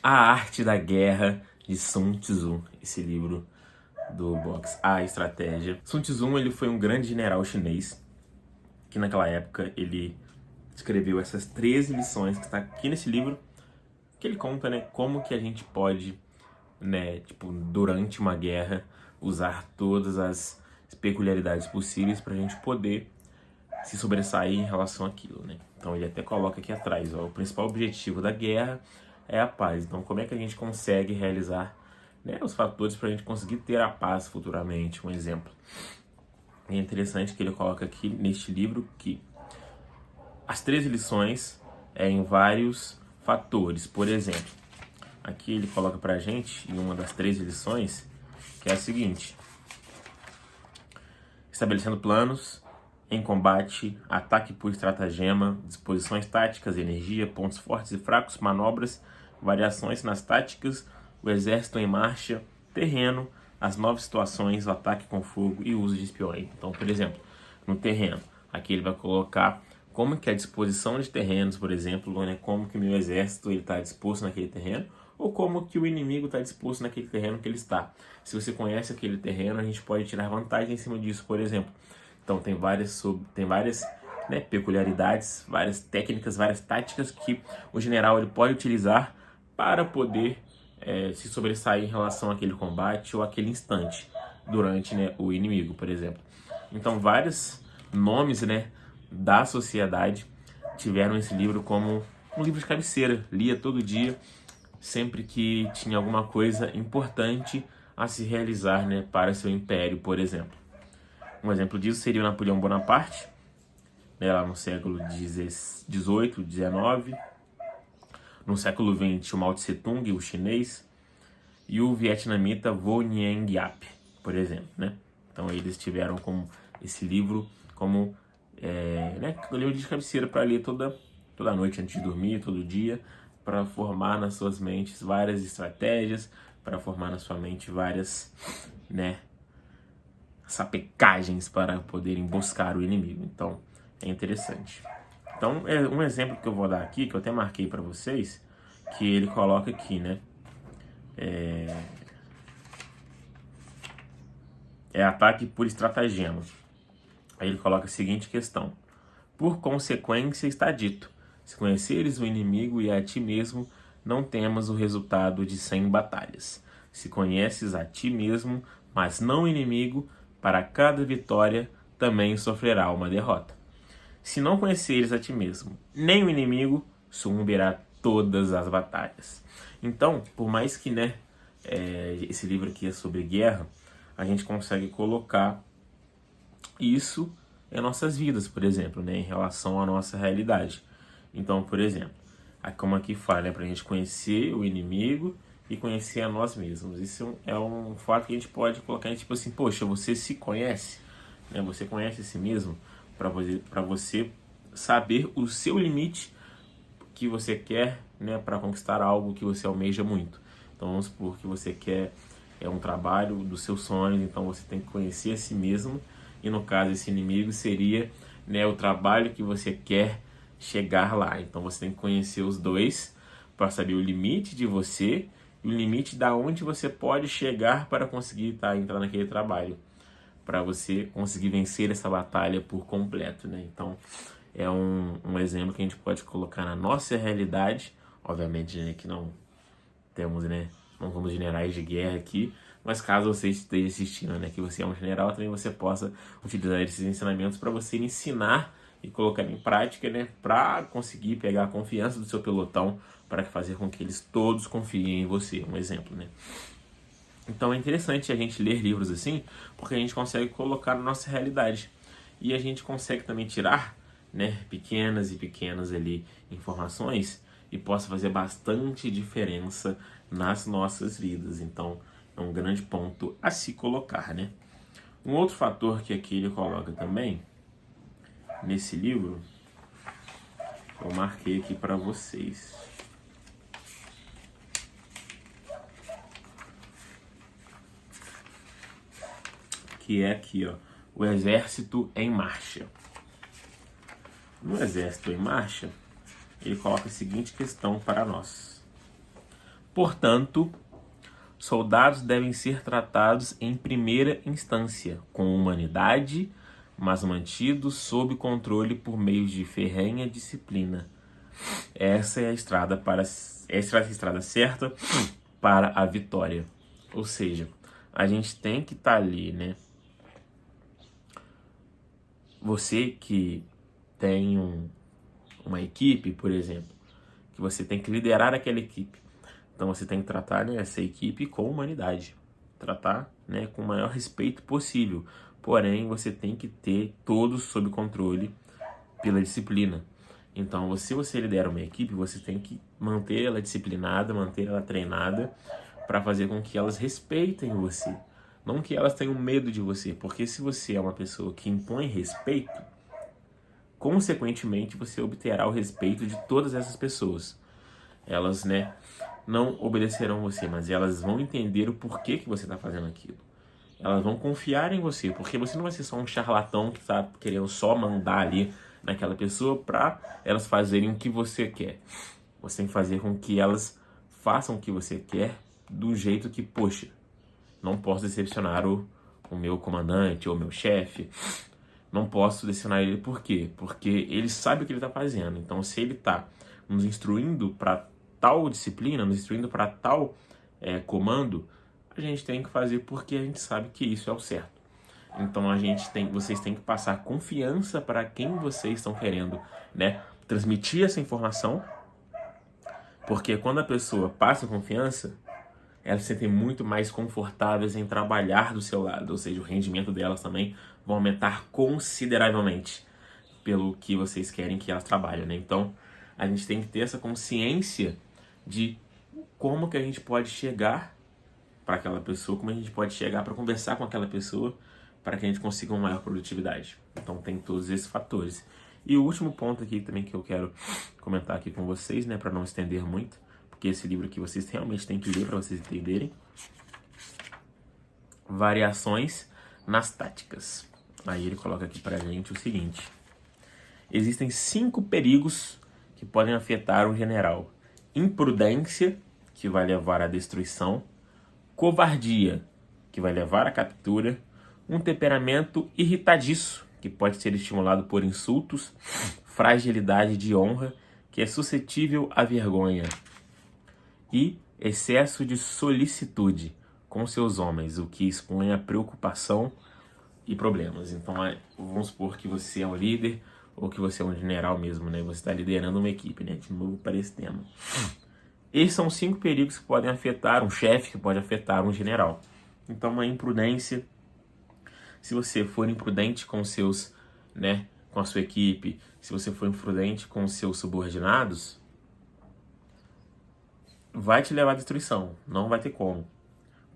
A Arte da Guerra, de Sun Tzu, esse livro do box A Estratégia. Sun Tzu, ele foi um grande general chinês, que naquela época ele escreveu essas 13 lições que está aqui nesse livro, que ele conta, né, como que a gente pode, né, tipo, durante uma guerra, usar todas as peculiaridades possíveis para a gente poder se sobressair em relação àquilo, né? Então ele até coloca aqui atrás, ó, o principal objetivo da guerra é a paz. Então como é que a gente consegue realizar, né, os fatores para a gente conseguir ter a paz futuramente? Um exemplo. É interessante que ele coloca aqui neste livro que as 13 lições em vários fatores. Por exemplo, aqui ele coloca pra gente, em uma das 13 lições, que é a seguinte: estabelecendo planos em combate, ataque por estratagema, disposições táticas, energia, pontos fortes e fracos, manobras, variações nas táticas, o exército em marcha, terreno, as novas situações, o ataque com fogo e o uso de espiões. Então, por exemplo, no terreno, aqui ele vai colocar como que a disposição de terrenos, por exemplo, né, como que o meu exército está disposto naquele terreno, ou como que o inimigo está disposto naquele terreno que ele está. Se você conhece aquele terreno, a gente pode tirar vantagem em cima disso, por exemplo. Então tem várias, né, peculiaridades, várias técnicas, várias táticas que o general ele pode utilizar para poder se sobressair em relação àquele combate ou àquele instante durante, né, o inimigo, por exemplo. Então vários nomes, né, da sociedade tiveram esse livro como um livro de cabeceira, lia todo dia, sempre que tinha alguma coisa importante a se realizar, né, para seu império, por exemplo. Um exemplo disso seria o Napoleão Bonaparte, né, lá no século XVIII, XIX. No século XX, o Mao Tse Tung, o chinês, e o vietnamita Vo Nguyen Giap, por exemplo, né? Então eles tiveram como esse livro como né, um livro de cabeceira para ler toda noite antes de dormir, todo dia, para formar nas suas mentes várias estratégias, para formar na sua mente várias, né, sapecagens para poderem buscar o inimigo. Então é interessante. Então é um exemplo que eu vou dar aqui, que eu até marquei para vocês, que ele coloca aqui, né? É ataque por estratagema. Aí ele coloca a seguinte questão: por consequência está dito, se conheceres o inimigo e a ti mesmo, não temas o resultado de 100 batalhas. Se conheces a ti mesmo, mas não o inimigo, para cada vitória também sofrerá uma derrota. Se não conheceres a ti mesmo, nem o inimigo, sucumbirá todas as batalhas. Então, por mais que, né, esse livro aqui é sobre guerra, a gente consegue colocar isso em nossas vidas, por exemplo, né, em relação à nossa realidade. Então, por exemplo, como aqui fala, né, para a gente conhecer o inimigo e conhecer a nós mesmos. Isso é um fato que a gente pode colocar em tipo assim, poxa, você se conhece, né? Você conhece a si mesmo para você saber o seu limite que você quer, né, para conquistar algo que você almeja muito. Então vamos supor que você quer um trabalho dos seus sonhos, então você tem que conhecer a si mesmo, e no caso esse inimigo seria, né, o trabalho que você quer chegar lá. Então você tem que conhecer os dois para saber o limite de você e o limite da onde você pode chegar para conseguir entrar naquele trabalho, para você conseguir vencer essa batalha por completo, né? Então é um exemplo que a gente pode colocar na nossa realidade. Obviamente, né, que não temos, né, não somos generais de guerra aqui, mas caso você esteja assistindo, né, que você é um general, também você possa utilizar esses ensinamentos para você ensinar e colocar em prática, né, para conseguir pegar a confiança do seu pelotão, para fazer com que eles todos confiem em você, um exemplo, né. Então é interessante a gente ler livros assim, porque a gente consegue colocar na nossa realidade e a gente consegue também tirar, né, pequenas ali informações e possa fazer bastante diferença nas nossas vidas. Então é um grande ponto a se colocar, né? Um outro fator que aqui ele coloca também nesse livro, eu marquei aqui para vocês, que é aqui, ó, o exército em marcha. No exército em marcha, ele coloca a seguinte questão para nós: Portanto, soldados devem ser tratados em primeira instância com humanidade, mas mantidos sob controle por meio de ferrenha disciplina. Essa é a estrada certa para a vitória. Ou seja, a gente tem que estar ali, né? Você que tem uma equipe, por exemplo, que você tem que liderar aquela equipe. Então você tem que tratar, né, essa equipe com humanidade. Tratar, né, com o maior respeito possível. Porém, você tem que ter todos sob controle pela disciplina. Então, se você lidera uma equipe, você tem que manter ela disciplinada, manter ela treinada para fazer com que elas respeitem você. Não que elas tenham medo de você, porque se você é uma pessoa que impõe respeito, consequentemente você obterá o respeito de todas essas pessoas. Elas, né, não obedecerão você, mas elas vão entender o porquê que você está fazendo aquilo. Elas vão confiar em você, porque você não vai ser só um charlatão que está querendo só mandar ali naquela pessoa para elas fazerem o que você quer. Você tem que fazer com que elas façam o que você quer do jeito que, poxa, não posso decepcionar o meu comandante ou o meu chefe. Não posso decepcionar ele. Por quê? Porque ele sabe o que ele está fazendo. Então, se ele está nos instruindo para tal disciplina, nos instruindo para tal comando, a gente tem que fazer porque a gente sabe que isso é o certo. Então vocês têm que passar confiança para quem vocês estão querendo, né, transmitir essa informação, porque quando a pessoa passa confiança, elas se sentem muito mais confortáveis em trabalhar do seu lado, ou seja, o rendimento delas também vai aumentar consideravelmente pelo que vocês querem que elas trabalhem, né? Então, a gente tem que ter essa consciência de como que a gente pode chegar para aquela pessoa, como a gente pode chegar para conversar com aquela pessoa para que a gente consiga uma maior produtividade. Então, tem todos esses fatores. E o último ponto aqui também que eu quero comentar aqui com vocês, né, para não estender muito, porque esse livro aqui vocês realmente têm que ler para vocês entenderem. Variações nas táticas. Aí ele coloca aqui pra gente o seguinte: existem 5 perigos que podem afetar um general: imprudência, que vai levar à destruição; covardia, que vai levar à captura; um temperamento irritadiço, que pode ser estimulado por insultos; fragilidade de honra, que é suscetível à vergonha; e excesso de solicitude com seus homens, o que expõe a preocupação e problemas. Então, vamos supor que você é um líder ou que você é um general mesmo, né? Você está liderando uma equipe, né? De novo para esse tema. Esses são 5 perigos que podem afetar um chefe, que pode afetar um general. Então, a imprudência, se você for imprudente com seus, né, com a sua equipe, se você for imprudente com os seus subordinados, vai te levar à destruição, não vai ter como.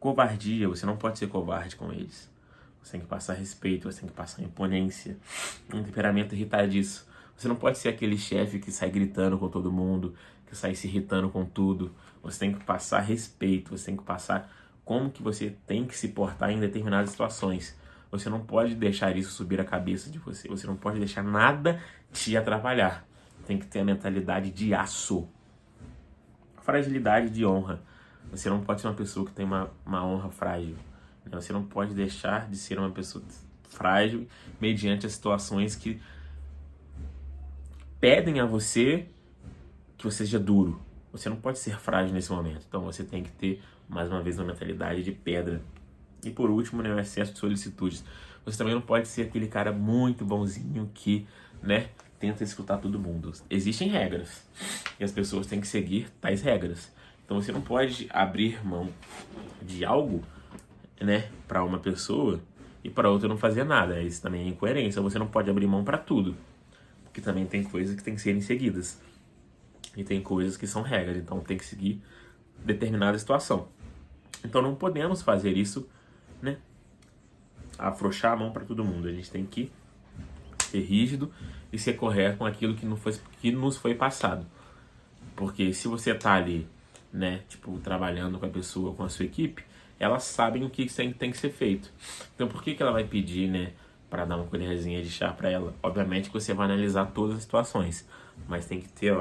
Covardia, você não pode ser covarde com eles. Você tem que passar respeito, você tem que passar imponência. Um temperamento irritadiço. Você não pode ser aquele chefe que sai gritando com todo mundo, que sai se irritando com tudo. Você tem que passar respeito, você tem que passar como que você tem que se portar em determinadas situações. Você não pode deixar isso subir a cabeça de você. Você não pode deixar nada te atrapalhar. Tem que ter a mentalidade de aço. Fragilidade de honra. Você não pode ser uma pessoa que tem uma honra frágil. Você não pode deixar de ser uma pessoa frágil mediante as situações que pedem a você que você seja duro. Você não pode ser frágil nesse momento. Então você tem que ter, mais uma vez, uma mentalidade de pedra. E por último, né, o excesso de solicitudes. Você também não pode ser aquele cara muito bonzinho que, né, tenta escutar todo mundo. Existem regras e as pessoas têm que seguir tais regras. Então você não pode abrir mão de algo, né, para uma pessoa e para outra não fazer nada. Isso também é incoerência. Você não pode abrir mão para tudo, porque também tem coisas que tem que serem seguidas e tem coisas que são regras. Então tem que seguir determinada situação. Então não podemos fazer isso, né, afrouxar a mão para todo mundo. A gente tem que ser rígido e ser correto com aquilo que nos foi passado. Porque se você tá ali, né, tipo, trabalhando com a pessoa, com a sua equipe, elas sabem o que tem que ser feito. Então por que ela vai pedir, né, para dar uma colherzinha de chá para ela? Obviamente que você vai analisar todas as situações, mas tem que ter,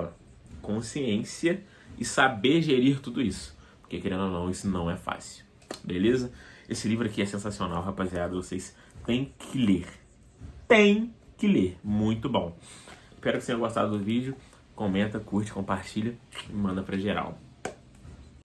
consciência e saber gerir tudo isso. Porque, querendo ou não, isso não é fácil. Beleza? Esse livro aqui é sensacional, rapaziada. Vocês têm que ler. Tem que ler. Muito bom. Espero que vocês tenham gostado do vídeo. Comenta, curte, compartilha e manda pra geral.